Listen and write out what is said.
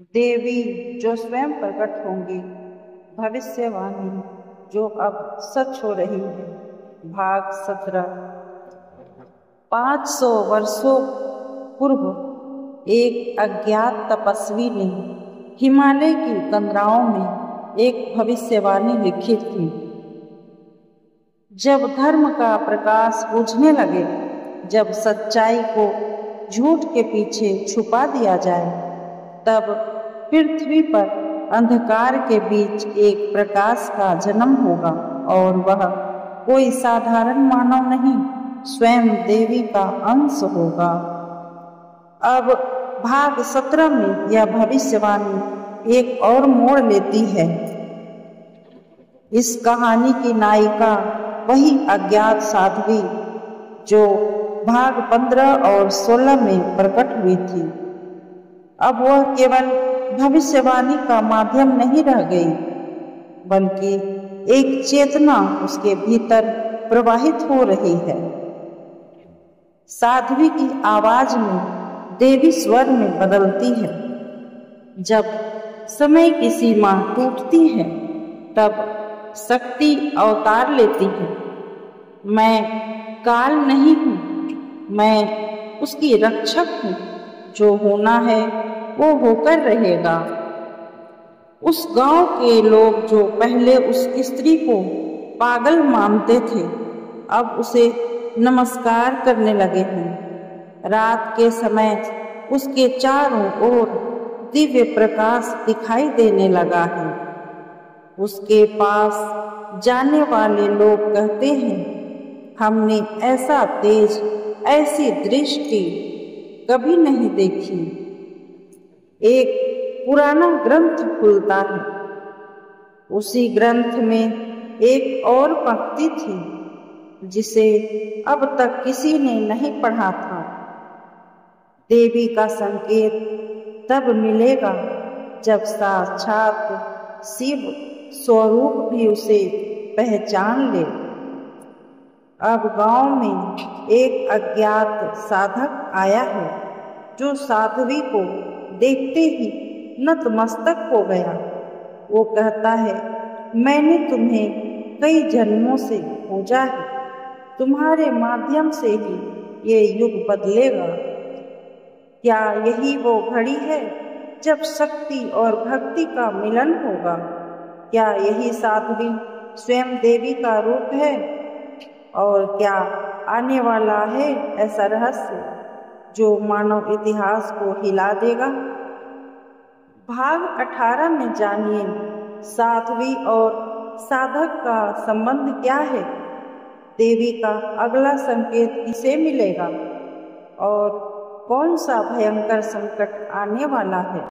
देवी जो स्वयं प्रकट होंगी, भविष्यवाणी जो अब सच हो रही है। भाग 17। 500 वर्षों पूर्व एक अज्ञात तपस्वी ने हिमालय की कंदराओं में एक भविष्यवाणी लिखी थी। जब धर्म का प्रकाश बुझने लगे, जब सच्चाई को झूठ के पीछे छुपा दिया जाए, तब पृथ्वी पर अंधकार के बीच एक प्रकाश का जन्म होगा, और वह कोई साधारण मानव नहीं, स्वयं देवी का अंश होगा। अब भाग 17 में यह भविष्यवाणी एक और मोड़ लेती है। इस कहानी की नायिका वही अज्ञात साध्वी जो भाग 15 और 16 में प्रकट हुई थी। अब वह केवल भविष्यवाणी का माध्यम नहीं रह गई, बल्कि एक चेतना उसके भीतर प्रवाहित हो रही है। साध्वी की आवाज में देवी स्वर में बदलती है। जब समय की सीमा टूटती है, तब शक्ति अवतार लेती है। मैं काल नहीं हूँ, मैं उसकी रक्षक हूँ। जो होना है वो होकर रहेगा। उस गांव के लोग जो पहले उस स्त्री को पागल मानते थे, अब उसे नमस्कार करने लगे हैं। रात के समय उसके चारों ओर दिव्य प्रकाश दिखाई देने लगा है। उसके पास जाने वाले लोग कहते हैं, हमने ऐसा तेज, ऐसी दृष्टि कभी नहीं देखी। एक पुराना ग्रंथ खुलता है। उसी ग्रंथ में एक और पंक्ति थी जिसे अब तक किसी ने नहीं पढ़ा था। देवी का संकेत तब मिलेगा जब साक्षात शिव स्वरूप भी उसे पहचान ले। अब गांव में एक अज्ञात साधक आया है, जो साध्वी को देखते ही नतमस्तक हो गया। वो कहता है, मैंने तुम्हें कई जन्मों से खोजा है, तुम्हारे माध्यम से ही ये युग बदलेगा। क्या यही वो घड़ी है जब शक्ति और भक्ति का मिलन होगा? क्या यही साध्वी स्वयं देवी का रूप है? और क्या आने वाला है ऐसा रहस्य जो मानव इतिहास को हिला देगा? भाग 18 में जानिए साध्वी और साधक का संबंध क्या है, देवी का अगला संकेत किसे मिलेगा, और कौन सा भयंकर संकट आने वाला है।